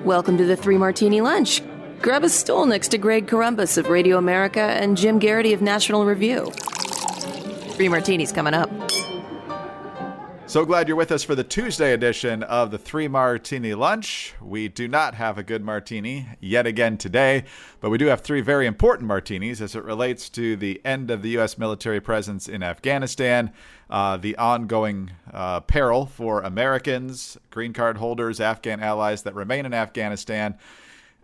Welcome to the Three Martini Lunch. Grab a stool next to Greg Columbus of Radio America and Jim Garrity of National Review. Three Martinis coming up. So glad you're with us for the Tuesday edition of the Three Martini Lunch. We do not have a good martini yet again today, but we do have three very important martinis as it relates to the end of the U.S. military presence in Afghanistan, the ongoing peril for Americans, green card holders, Afghan allies that remain in Afghanistan,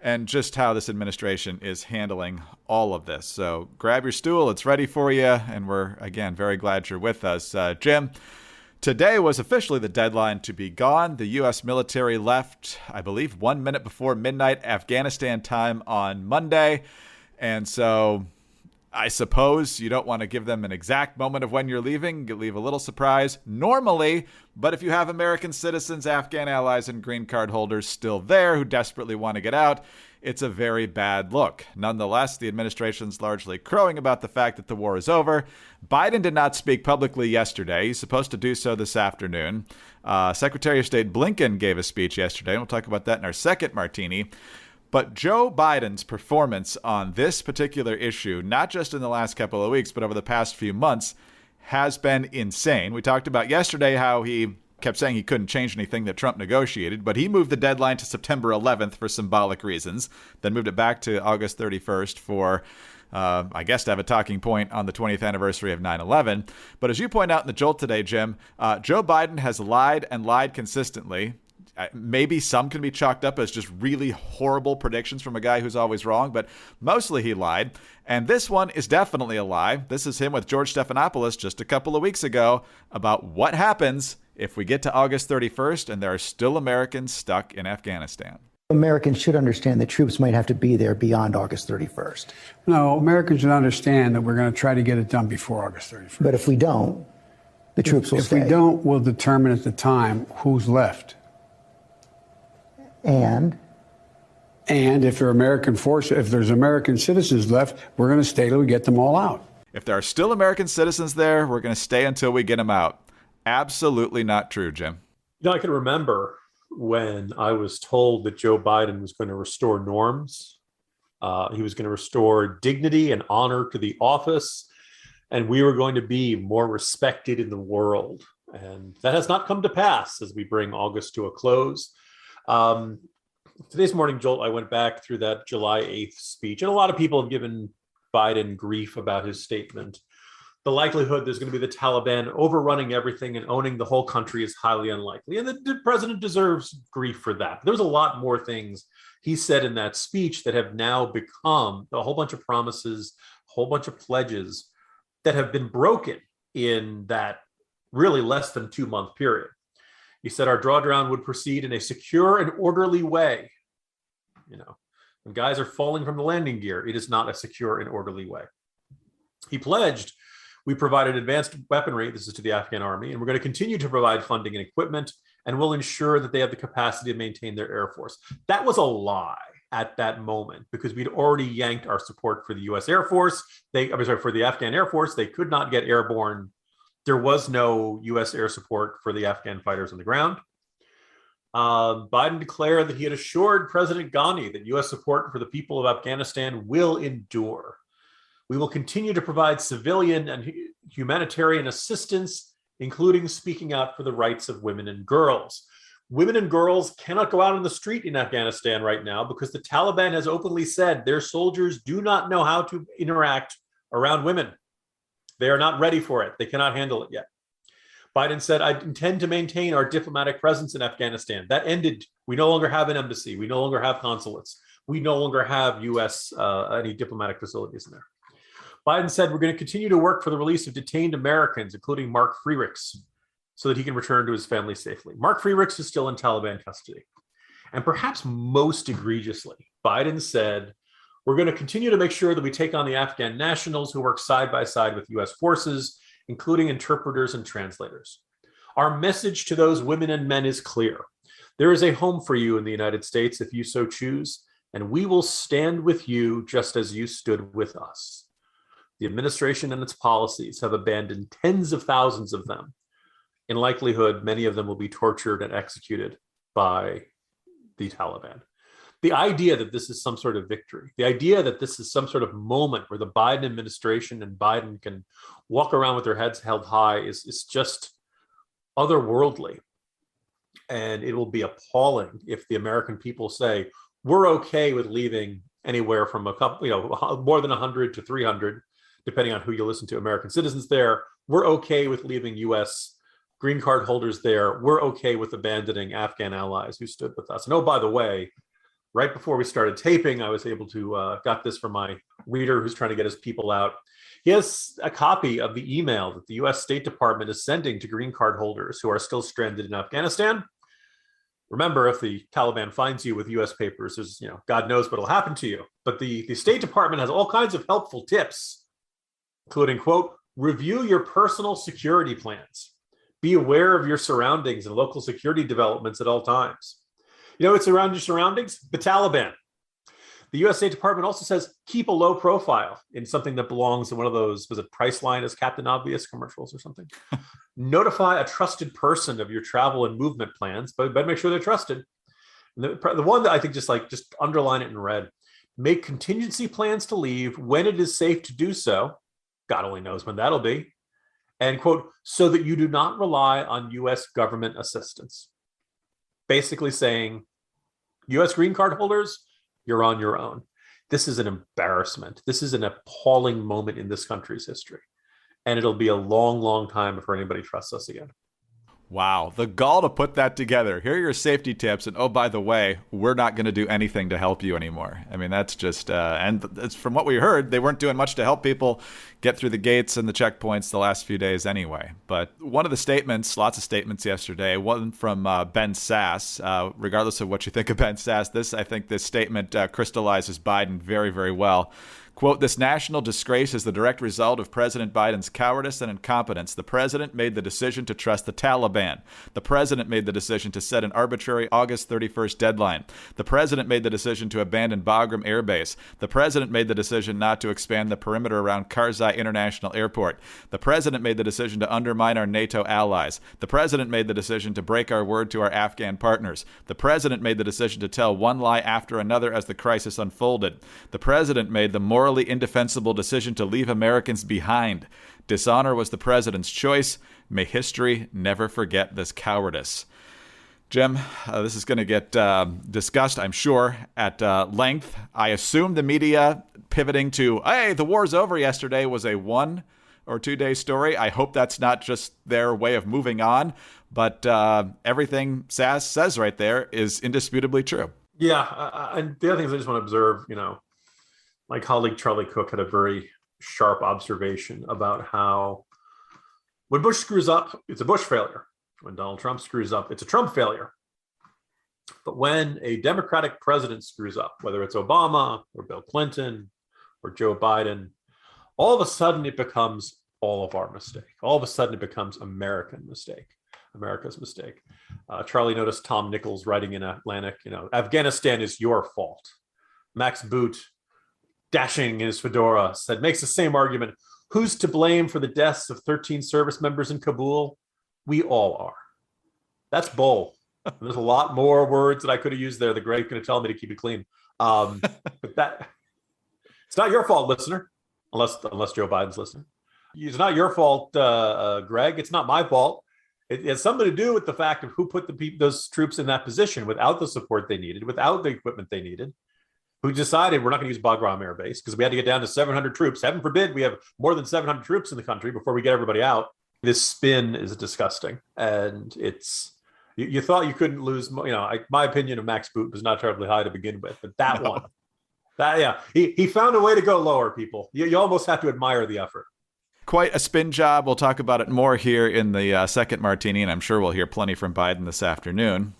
and just how this administration is handling all of this. So grab your stool, it's ready for you, and we're, again, very glad you're with us. Jim, today was officially the deadline to be gone. The U.S. military left, I believe, 1 minute before midnight Afghanistan time on Monday. And so I suppose you don't want to give them an exact moment of when you're leaving. You leave a little surprise normally. But if you have American citizens, Afghan allies, and green card holders still there who desperately want to get out, it's a very bad look. Nonetheless, the administration's largely crowing about the fact that the war is over. Biden did not speak publicly yesterday. He's supposed to do so this afternoon. Secretary of State Blinken gave a speech yesterday, and we'll talk about that in our second martini. But Joe Biden's performance on this particular issue, not just in the last couple of weeks, but over the past few months, has been insane. We talked about yesterday how he kept saying he couldn't change anything that Trump negotiated, but he moved the deadline to September 11th for symbolic reasons, then moved it back to August 31st for, I guess, to have a talking point on the 20th anniversary of 9/11. But as you point out in the Jolt today, Jim, Joe Biden has lied and lied consistently. Maybe some can be chalked up as just really horrible predictions from a guy who's always wrong, but mostly he lied. And this one is definitely a lie. This is him with George Stephanopoulos just a couple of weeks ago about what happens if we get to August 31st and there are still Americans stuck in Afghanistan. Americans should understand that troops might have to be there beyond August 31st. No, Americans should understand that we're going to try to get it done before August 31st. But if we don't, the troops will stay. If we don't, we'll determine at the time who's left. And if there are if there's American citizens left, we're going to stay till we get them all out. If there are still American citizens there, we're going to stay until we get them out. Absolutely not true, Jim. You know, I can remember when I was told that Joe Biden was going to restore norms. He was going to restore dignity and honor to the office, and we were going to be more respected in the world. And that has not come to pass as we bring August to a close. Today's morning Jolt, I went back through that July 8th speech, and a lot of people have given Biden grief about his statement. The likelihood there's going to be the Taliban overrunning everything and owning the whole country is highly unlikely. And the president deserves grief for that. There's a lot more things he said in that speech that have now become a whole bunch of promises, a whole bunch of pledges that have been broken in that really less than 2-month period. He said our drawdown would proceed in a secure and orderly way. You know, when guys are falling from the landing gear, it is not a secure and orderly way. He pledged we provided advanced weaponry, this is to the Afghan army, and we're going to continue to provide funding and equipment, and we'll ensure that they have the capacity to maintain their air force. That was a lie at that moment because we'd already yanked our support for the U.S. Air Force. For the Afghan Air Force, they could not get airborne. There was no U.S. air support for the Afghan fighters on the ground. Biden declared that he had assured President Ghani that U.S. support for the people of Afghanistan will endure. We will continue to provide civilian and humanitarian assistance, including speaking out for the rights of women and girls. Women and girls cannot go out on the street in Afghanistan right now because the Taliban has openly said their soldiers do not know how to interact around women. They are not ready for it. They cannot handle it yet. Biden said, I intend to maintain our diplomatic presence in Afghanistan. That ended. We no longer have an embassy. We no longer have consulates. We no longer have U.S. Any diplomatic facilities in there. Biden said, we're going to continue to work for the release of detained Americans, including Mark Freerichs, so that he can return to his family safely. Mark Freerichs is still in Taliban custody. And perhaps most egregiously, Biden said, we're going to continue to make sure that we take on the Afghan nationals who work side by side with U.S. forces, including interpreters and translators. Our message to those women and men is clear. There is a home for you in the United States if you so choose, and we will stand with you just as you stood with us. The administration and its policies have abandoned tens of thousands of them. In likelihood, many of them will be tortured and executed by the Taliban. the idea that this is some sort of victory, the idea that this is some sort of moment where the Biden administration and Biden can walk around with their heads held high is just otherworldly. And it will be appalling if the American people say, we're okay with leaving anywhere from a couple, more than 100 to 300, depending on who you listen to, American citizens there. We're okay with leaving U.S. green card holders there. We're okay with abandoning Afghan allies who stood with us. And oh, by the way, right before we started taping, I was able to got this from my reader who's trying to get his people out. He has a copy of the email that the U.S. State Department is sending to green card holders who are still stranded in Afghanistan. Remember, if the Taliban finds you with U.S. papers, there's, God knows what will happen to you. But the State Department has all kinds of helpful tips, including, quote, review your personal security plans. Be aware of your surroundings and local security developments at all times. It's around your surroundings, the Taliban. The U.S. State Department also says keep a low profile in something that belongs in one of those, was it Priceline as Captain Obvious commercials or something? Notify a trusted person of your travel and movement plans, but make sure they're trusted. And the one that I think just underline it in red, make contingency plans to leave when it is safe to do so. God only knows when that'll be. And quote, so that you do not rely on U.S. government assistance. Basically saying, U.S. green card holders, you're on your own. This is an embarrassment. This is an appalling moment in this country's history. And it'll be a long, long time before anybody trusts us again. Wow. The gall to put that together. Here are your safety tips. And oh, by the way, we're not going to do anything to help you anymore. I mean, that's just, and it's from what we heard, they weren't doing much to help people get through the gates and the checkpoints the last few days anyway. But one of the statements, lots of statements yesterday, one from Ben Sass, regardless of what you think of Ben Sass, I think this statement crystallizes Biden very, very well. Quote, this national disgrace is the direct result of President Biden's cowardice and incompetence. The president made the decision to trust the Taliban. The president made the decision to set an arbitrary August 31st deadline. The president made the decision to abandon Bagram Air Base. The president made the decision not to expand the perimeter around Karzai International Airport. The president made the decision to undermine our NATO allies. The president made the decision to break our word to our Afghan partners. The president made the decision to tell one lie after another as the crisis unfolded. The president made the morally indefensible decision to leave Americans behind. Dishonor was the president's choice. May history never forget this cowardice. Jim, this is going to get discussed, I'm sure, at length. I assume the media pivoting to, hey, the war's over yesterday was a 1 or 2 day story. I hope that's not just their way of moving on, but everything Sass says right there is indisputably true. Yeah, and the other things I just want to observe, my colleague Charlie Cook had a very sharp observation about how when Bush screws up, it's a Bush failure. When Donald Trump screws up, it's a Trump failure. But when a Democratic president screws up, whether it's Obama or Bill Clinton or Joe Biden, all of a sudden it becomes all of our mistake. All of a sudden it becomes America's mistake. Charlie noticed Tom Nichols writing in Atlantic, Afghanistan is your fault. Max Boot, dashing in his fedora, said, makes the same argument. Who's to blame for the deaths of 13 service members in Kabul? We all are. That's bull. There's a lot more words that I could have used there. The Greg's going to tell me to keep it clean. But it's not your fault, listener, unless Joe Biden's listening. It's not your fault, Greg. It's not my fault. It has something to do with the fact of who put those troops in that position without the support they needed, without the equipment they needed. Who decided we're not going to use Bagram Air Base because we had to get down to 700 troops. Heaven forbid we have more than 700 troops in the country before we get everybody out. This spin is disgusting. And it's, you thought you couldn't lose, my opinion of Max Boot was not terribly high to begin with, but that one, he found a way to go lower, people. You almost have to admire the effort. Quite a spin job. We'll talk about it more here in the second martini, and I'm sure we'll hear plenty from Biden this afternoon.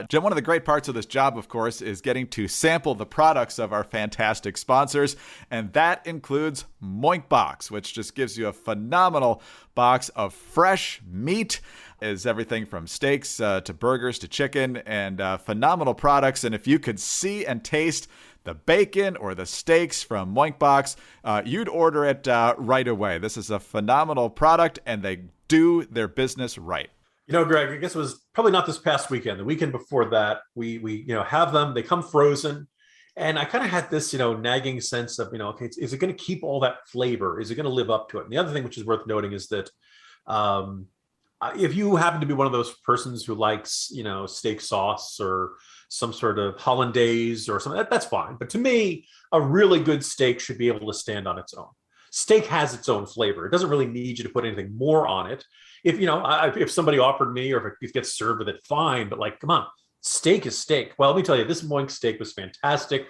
Jim, one of the great parts of this job, of course, is getting to sample the products of our fantastic sponsors, and that includes Moink Box, which just gives you a phenomenal box of fresh meat. Is everything from steaks to burgers to chicken, and phenomenal products. And if you could see and taste the bacon or the steaks from Moink Box, you'd order it right away. This is a phenomenal product, and they do their business right. Greg, I guess it was probably not this past weekend. The weekend before that, we have them. They come frozen, and I kind of had this nagging sense of okay, is it going to keep all that flavor? Is it going to live up to it? And the other thing which is worth noting is that if you happen to be one of those persons who likes steak sauce or some sort of hollandaise or something, that's fine. But to me, a really good steak should be able to stand on its own. Steak has its own flavor. It doesn't really need you to put anything more on it. If somebody offered me, or if it gets served with it, fine. But come on, steak is steak. Well, let me tell you, this Moink steak was fantastic.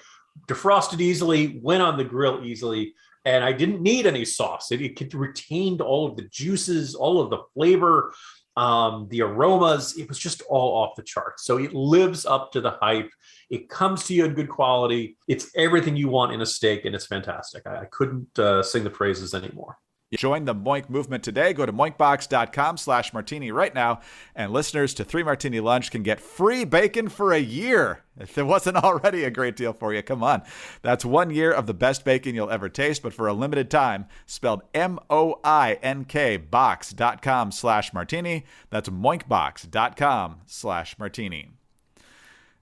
Defrosted easily, went on the grill easily, and I didn't need any sauce. It retained all of the juices, all of the flavor, the aromas. It was just all off the charts. So it lives up to the hype. It comes to you in good quality. It's everything you want in a steak, and it's fantastic. I couldn't sing the praises anymore. Join the Moink movement today. Go to moinkbox.com/martini right now, and listeners to 3 Martini Lunch can get free bacon for a year. If it wasn't already a great deal for you, come on. That's 1 year of the best bacon you'll ever taste, but for a limited time, spelled MOINK box.com/martini. That's moinkbox.com/martini.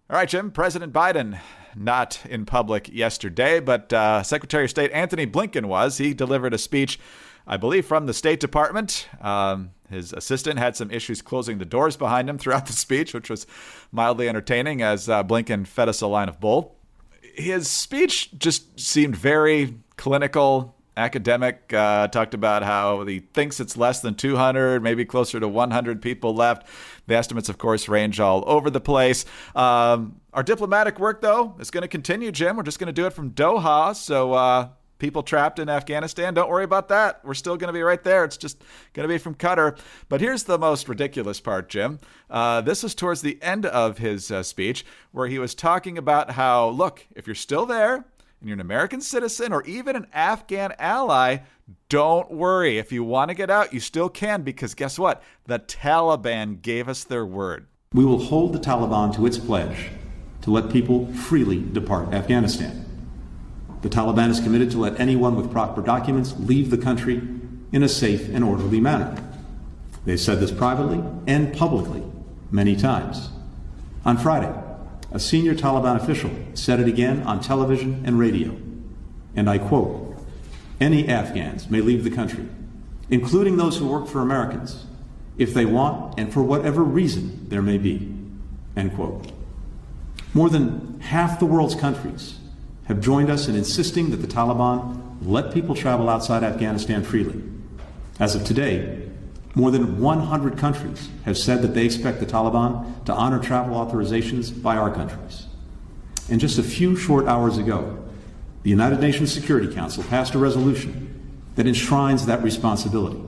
All right, Jim, President Biden, not in public yesterday, but Secretary of State Antony Blinken was. He delivered a speech, I believe, from the State Department. His assistant had some issues closing the doors behind him throughout the speech, which was mildly entertaining as Blinken fed us a line of bull. His speech just seemed very clinical, academic, talked about how he thinks it's less than 200, maybe closer to 100 people left. The estimates, of course, range all over the place. Our diplomatic work, though, is going to continue, Jim. We're just going to do it from Doha. So people trapped in Afghanistan, don't worry about that. We're still going to be right there. It's just going to be from Qatar. But here's the most ridiculous part, Jim. This was towards the end of his speech, where he was talking about how, look, if you're still there, and you're an American citizen or even an Afghan ally, don't worry. If you want to get out, you still can, because guess what? The Taliban gave us their word. We will hold the Taliban to its pledge to let people freely depart Afghanistan. The Taliban is committed to let anyone with proper documents leave the country in a safe and orderly manner. They've said this privately and publicly many times. On Friday, a senior Taliban official said it again on television and radio, and I quote, "Any Afghans may leave the country, including those who work for Americans, if they want and for whatever reason there may be," end quote. More than half the world's countries have joined us in insisting that the Taliban let people travel outside Afghanistan freely. As of today, more than 100 countries have said that they expect the Taliban to honor travel authorizations by our countries. And just a few short hours ago, the United Nations Security Council passed a resolution that enshrines that responsibility,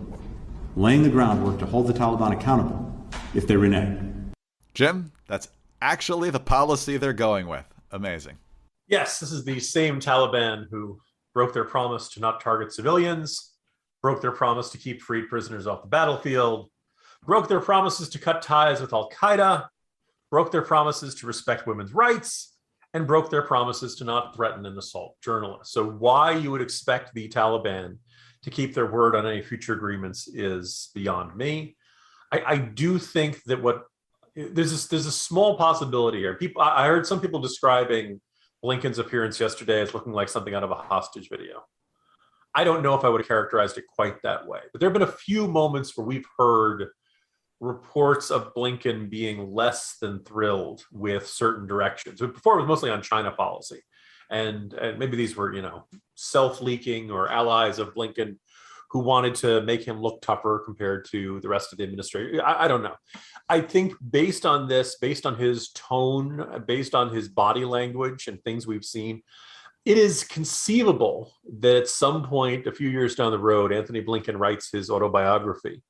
laying the groundwork to hold the Taliban accountable if they renege. Jim, that's actually the policy they're going with. Amazing. Yes, this is the same Taliban who broke their promise to not target civilians, broke their promise to keep freed prisoners off the battlefield, broke their promises to cut ties with Al-Qaeda, broke their promises to respect women's rights, and broke their promises to not threaten and assault journalists. So why you would expect the Taliban to keep their word on any future agreements is beyond me. I do think that there's a small possibility here. I heard some people describing Blinken's appearance yesterday as looking like something out of a hostage video. I don't know if I would have characterized it quite that way, but there have been a few moments where we've heard reports of Blinken being less than thrilled with certain directions. But before, it was mostly on China policy. And maybe these were, self-leaking or allies of Blinken who wanted to make him look tougher compared to the rest of the administration. I don't know. I think based on this, based on his tone, based on his body language and things we've seen, it is conceivable that at some point, a few years down the road, Antony Blinken writes his autobiography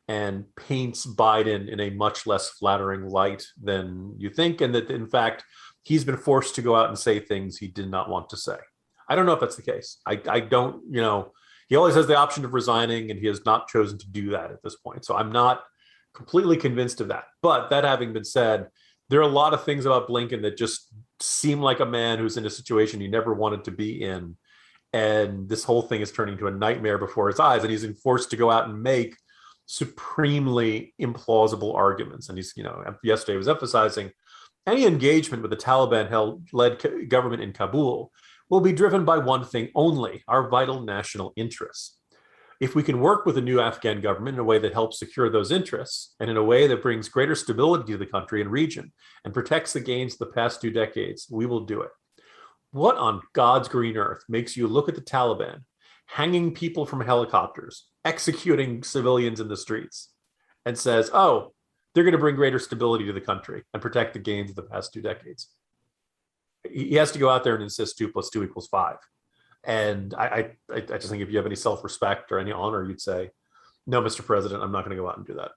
and paints Biden in a much less flattering light than you think, and that, in fact, he's been forced to go out and say things he did not want to say. I don't know if that's the case. I don't, he always has the option of resigning, and he has not chosen to do that at this point. So I'm not completely convinced of that. But that having been said, there are a lot of things about Blinken that just seem like a man who's in a situation he never wanted to be in. And this whole thing is turning into a nightmare before his eyes. And he's forced to go out and make supremely implausible arguments. And he's, yesterday was emphasizing any engagement with the Taliban-led government in Kabul will be driven by one thing only: our vital national interests. If we can work with the new Afghan government in a way that helps secure those interests and in a way that brings greater stability to the country and region and protects the gains of the past 2 decades, we will do it. What on God's green earth makes you look at the Taliban hanging people from helicopters, executing civilians in the streets, and says, oh, they're going to bring greater stability to the country and protect the gains of the past 2 decades? He has to go out there and insist 2 + 2 = 5. And I just think if you have any self-respect or any honor, you'd say, no, Mr. President, I'm not going to go out and do that.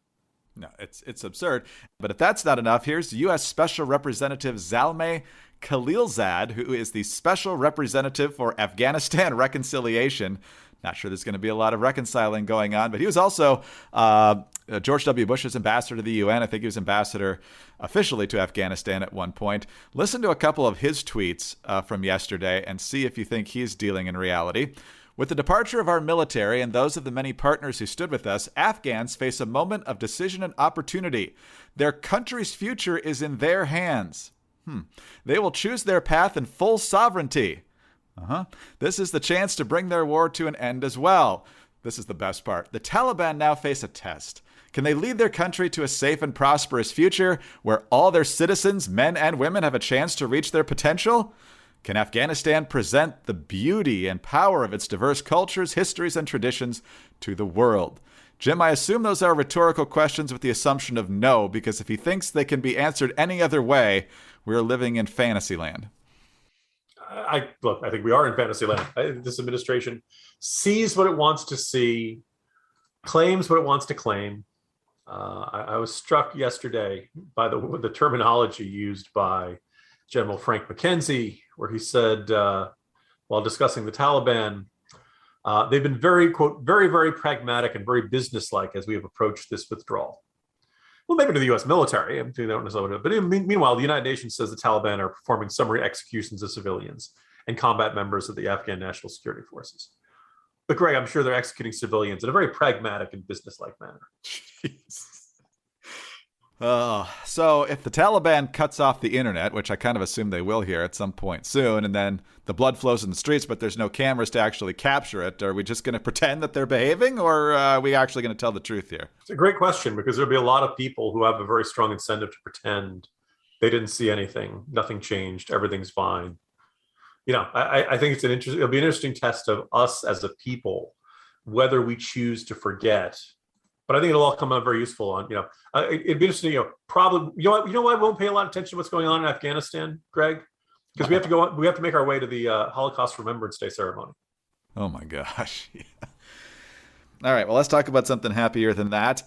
No, it's absurd. But if that's not enough, here's U.S. Special Representative Zalmay Khalilzad, who is the Special Representative for Afghanistan Reconciliation. Not sure there's going to be a lot of reconciling going on, but he was also George W. Bush's ambassador to the UN. I think he was ambassador officially to Afghanistan at one point. Listen to a couple of his tweets from yesterday and see if you think he's dealing in reality. With the departure of our military and those of the many partners who stood with us, Afghans face a moment of decision and opportunity. Their country's future is in their hands. They will choose their path in full sovereignty. This is the chance to bring their war to an end as well. This is the best part. The Taliban now face a test. Can they lead their country to a safe and prosperous future where all their citizens, men and women, have a chance to reach their potential? Can Afghanistan present the beauty and power of its diverse cultures, histories, and traditions to the world? Jim, I assume those are rhetorical questions with the assumption of no, because if he thinks they can be answered any other way, we're living in fantasy land. I think we are in fantasy land. This administration sees what it wants to see, claims what it wants to claim. I was struck yesterday by the terminology used by General Frank McKenzie, where he said, while discussing the Taliban, they've been very, quote, very, very pragmatic and very businesslike as we have approached this withdrawal. Well, maybe to the U.S. military, they don't necessarily, but meanwhile, the United Nations says the Taliban are performing summary executions of civilians and combat members of the Afghan National Security Forces. But Greg, I'm sure they're executing civilians in a very pragmatic and businesslike manner. So if the Taliban cuts off the internet, which I kind of assume they will here at some point soon, and then the blood flows in the streets, but there's no cameras to actually capture it, are we just going to pretend that they're behaving, or are we actually going to tell the truth here? It's a great question, because there'll be a lot of people who have a very strong incentive to pretend they didn't see anything, nothing changed, everything's fine. I think it'll be an interesting test of us as a people, whether we choose to forget. But I think it'll all come out very useful on, it'd be interesting, probably, you know why I won't pay a lot of attention to what's going on in Afghanistan, Greg? Because we have to make our way to the Holocaust Remembrance Day ceremony. Oh my gosh. Yeah. All right, well, let's talk about something happier than that.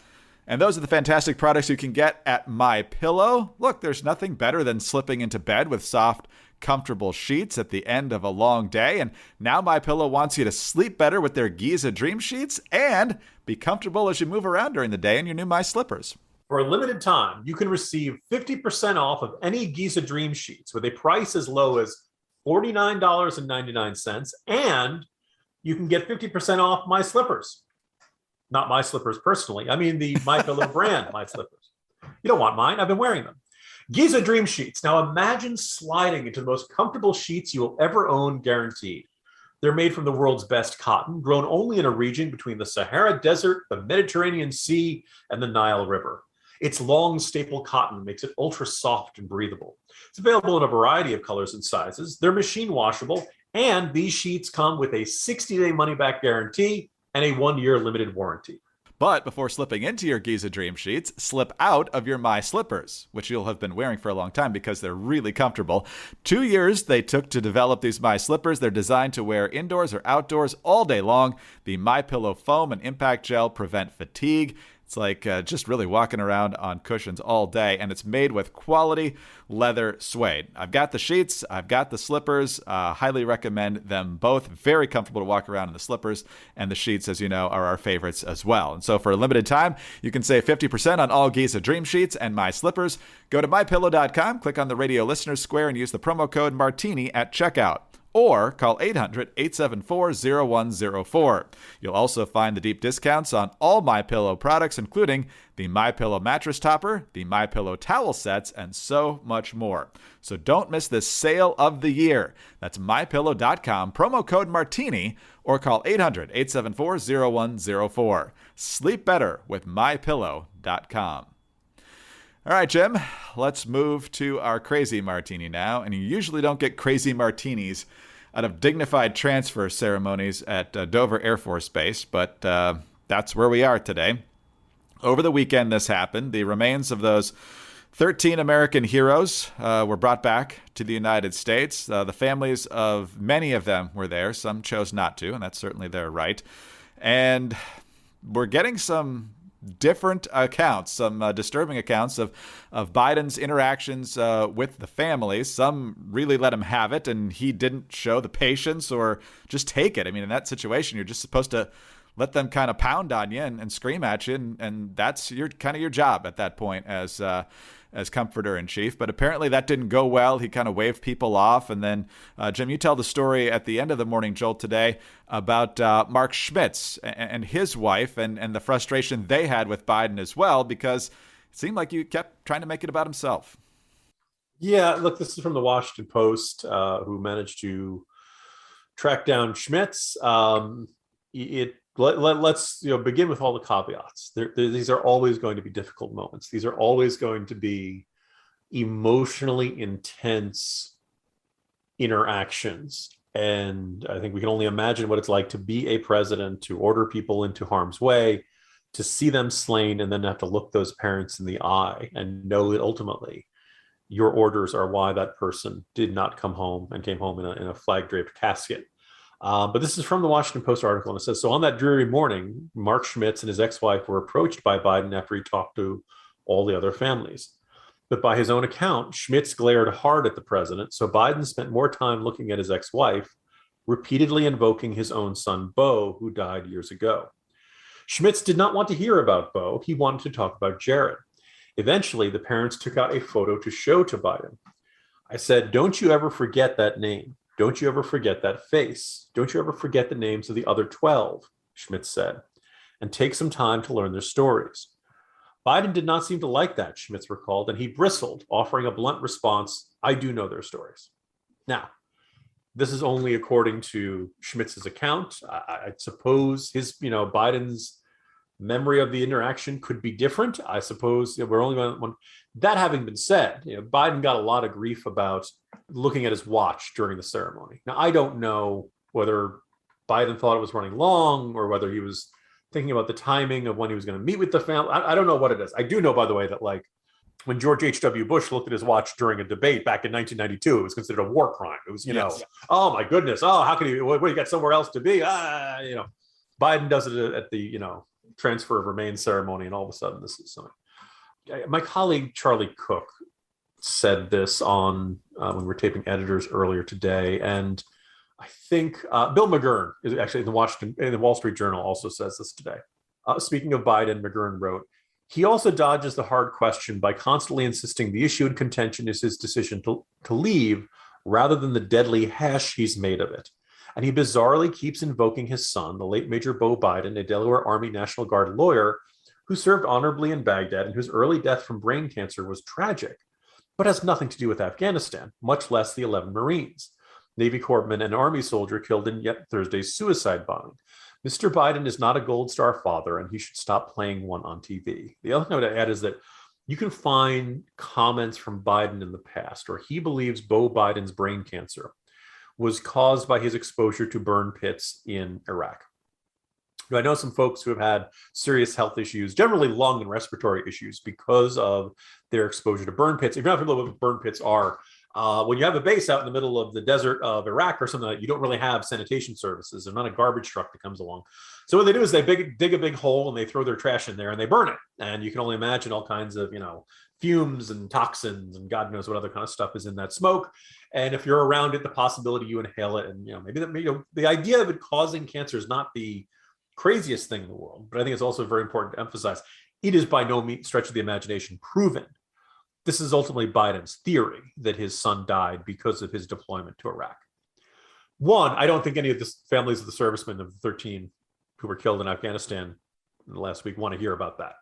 And those are the fantastic products you can get at MyPillow. Look, there's nothing better than slipping into bed with soft, comfortable sheets at the end of a long day. And now MyPillow wants you to sleep better with their Giza Dream Sheets and be comfortable as you move around during the day in your new My Slippers. For a limited time, you can receive 50% off of any Giza Dream Sheets with a price as low as $49.99, and you can get 50% off My Slippers. Not My Slippers personally. I mean the MyPillow brand My Slippers. You don't want mine. I've been wearing them. Giza Dream Sheets. Now imagine sliding into the most comfortable sheets you will ever own, guaranteed. They're made from the world's best cotton, grown only in a region between the Sahara Desert, the Mediterranean Sea, and the Nile River. Its long staple cotton makes it ultra soft and breathable. It's available in a variety of colors and sizes. They're machine washable, and these sheets come with a 60-day money-back guarantee and a 1-year limited warranty. But before slipping into your Giza Dream Sheets, slip out of your My Slippers, which you'll have been wearing for a long time because they're really comfortable. 2 years they took to develop these My Slippers. They're designed to wear indoors or outdoors all day long. The MyPillow foam and impact gel prevent fatigue. It's like just really walking around on cushions all day, and it's made with quality leather suede. I've got the sheets. I've got the slippers. Highly recommend them both. Very comfortable to walk around in the slippers, and the sheets, as you know, are our favorites as well. And so for a limited time, you can save 50% on all Giza Dream Sheets and My Slippers. Go to MyPillow.com, click on the radio listeners square, and use the promo code Martini at checkout. or call 800-874-0104. You'll also find the deep discounts on all MyPillow products, including the MyPillow mattress topper, the MyPillow towel sets, and so much more. So don't miss this sale of the year. That's MyPillow.com, promo code Martini, or call 800-874-0104. Sleep better with MyPillow.com. All right, Jim, let's move to our crazy martini now. And you usually don't get crazy martinis out of dignified transfer ceremonies at Dover Air Force Base, but that's where we are today. Over the weekend, this happened. The remains of those 13 American heroes were brought back to the United States. The families of many of them were there. Some chose not to, and that's certainly their right. And we're getting some different accounts, some disturbing accounts of Biden's interactions with the families. Some really let him have it, and he didn't show the patience or just take it. I mean, in that situation, you're just supposed to let them kind of pound on you and scream at you, and that's your job at that point as comforter in chief. But apparently that didn't go well. He kind of waved people off. And then, Jim, you tell the story at the end of the Morning Jolt today about Mark Schmitz and his wife and the frustration they had with Biden as well, because it seemed like you kept trying to make it about himself. Yeah, look, this is from the Washington Post, who managed to track down Schmitz. Let's begin with all the caveats. These are always going to be difficult moments. These are always going to be emotionally intense interactions. And I think we can only imagine what it's like to be a president, to order people into harm's way, to see them slain, and then have to look those parents in the eye and know that ultimately your orders are why that person did not come home and came home in a flag-draped casket. But this is from the Washington Post article, and it says, so on that dreary morning, Mark Schmitz and his ex-wife were approached by Biden after he talked to all the other families. But by his own account, Schmitz glared hard at the president, so Biden spent more time looking at his ex-wife, repeatedly invoking his own son, Beau, who died years ago. Schmitz did not want to hear about Beau. He wanted to talk about Jared. Eventually, the parents took out a photo to show to Biden. I said, don't you ever forget that name. Don't you ever forget that face. Don't you ever forget the names of the other 12, Schmitz said, and take some time to learn their stories. Biden did not seem to like that, Schmitz recalled, and he bristled, offering a blunt response, I do know their stories. Now, this is only according to Schmitz's account. I suppose Biden's memory of the interaction could be different. I suppose we're only going to, that having been said, Biden got a lot of grief about looking at his watch during the ceremony. Now, I don't know whether Biden thought it was running long or whether he was thinking about the timing of when he was going to meet with the family. I don't know what it is. I do know, by the way, that when George H.W. Bush looked at his watch during a debate back in 1992, it was considered a war crime. It was, oh my goodness. Oh, how can he, you got somewhere else to be? Biden does it at the, transfer of remains ceremony, and all of a sudden this is something. My colleague Charlie Cook said this on when we were taping Editors earlier today, and I think Bill McGurn is actually in the Wall Street Journal also says this today. Speaking of Biden, McGurn wrote, he also dodges the hard question by constantly insisting the issue in contention is his decision to leave rather than the deadly hash he's made of it. And he bizarrely keeps invoking his son, the late Major Beau Biden, a Delaware Army National Guard lawyer who served honorably in Baghdad and whose early death from brain cancer was tragic, but has nothing to do with Afghanistan, much less the 11 Marines, Navy corpsman and Army soldier killed in yet Thursday's suicide bombing. Mr. Biden is not a Gold Star father, and he should stop playing one on TV. The other thing I would add is that you can find comments from Biden in the past where he believes Beau Biden's brain cancer was caused by his exposure to burn pits in Iraq. I know some folks who have had serious health issues, generally lung and respiratory issues, because of their exposure to burn pits. If you're not familiar with what burn pits are, when you have a base out in the middle of the desert of Iraq or something like that, you don't really have sanitation services. There's not a garbage truck that comes along. So what they do is they dig a big hole and they throw their trash in there and they burn it. And you can only imagine all kinds of, fumes and toxins and God knows what other kind of stuff is in that smoke. And if you're around it, the possibility you inhale it, and the idea of it causing cancer is not the craziest thing in the world, but I think it's also very important to emphasize it is by no stretch of the imagination proven. This is ultimately Biden's theory that his son died because of his deployment to Iraq. One, I don't think any of the families of the servicemen of the 13 who were killed in Afghanistan in the last week want to hear about that.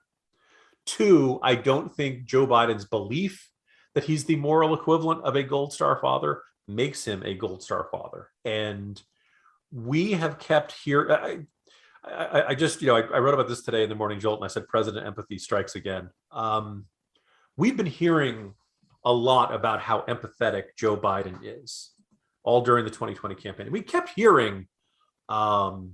Two, I don't think Joe Biden's belief that he's the moral equivalent of a Gold Star father makes him a Gold Star father. And we have kept here. I just, I wrote about this today in the Morning Jolt, and I said, President Empathy strikes again. We've been hearing a lot about how empathetic Joe Biden is all during the 2020 campaign. We kept hearing Biden,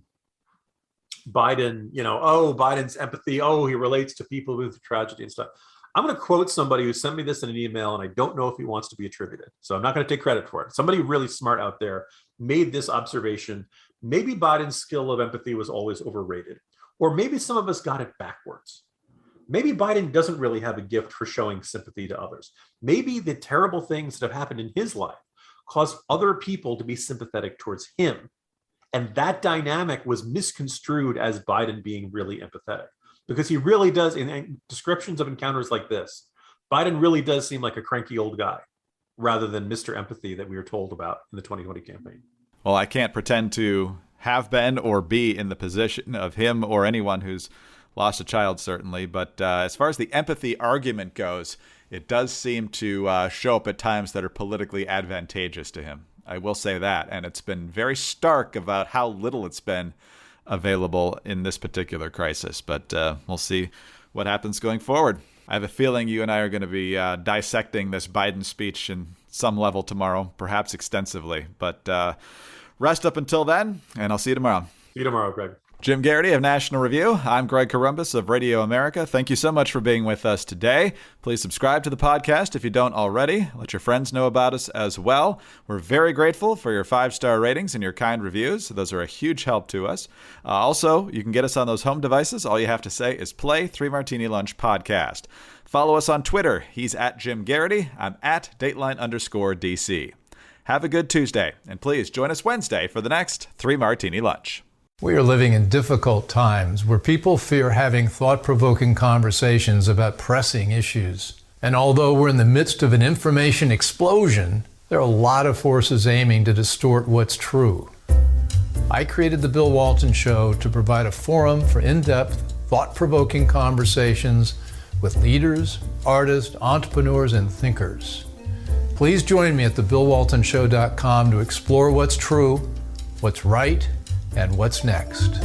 Biden's empathy. Oh, he relates to people with tragedy and stuff. I'm going to quote somebody who sent me this in an email, and I don't know if he wants to be attributed. So I'm not going to take credit for it. Somebody really smart out there made this observation. Maybe Biden's skill of empathy was always overrated, or maybe some of us got it backwards. Maybe Biden doesn't really have a gift for showing sympathy to others. Maybe the terrible things that have happened in his life caused other people to be sympathetic towards him. And that dynamic was misconstrued as Biden being really empathetic, because he really does, in descriptions of encounters like this, Biden really does seem like a cranky old guy rather than Mr. Empathy that we were told about in the 2020 campaign. Well, I can't pretend to have been or be in the position of him or anyone who's lost a child, certainly. But as far as the empathy argument goes, it does seem to show up at times that are politically advantageous to him. I will say that. And it's been very stark about how little it's been available in this particular crisis. But we'll see what happens going forward. I have a feeling you and I are going to be dissecting this Biden speech in some level tomorrow, perhaps extensively. But rest up until then, and I'll see you tomorrow. See you tomorrow, Greg. Jim Garrity of National Review. I'm Greg Corombos of Radio America. Thank you so much for being with us today. Please subscribe to the podcast if you don't already. Let your friends know about us as well. We're very grateful for your 5-star ratings and your kind reviews. Those are a huge help to us. Also, you can get us on those home devices. All you have to say is play 3 Martini Lunch Podcast. Follow us on Twitter. He's at Jim Garrity. I'm at Dateline_DC. Have a good Tuesday, and please join us Wednesday for the next 3 Martini Lunch. We are living in difficult times where people fear having thought-provoking conversations about pressing issues. And although we're in the midst of an information explosion, there are a lot of forces aiming to distort what's true. I created The Bill Walton Show to provide a forum for in-depth, thought-provoking conversations with leaders, artists, entrepreneurs, and thinkers. Please join me at thebillwaltonshow.com to explore what's true, what's right, and what's next.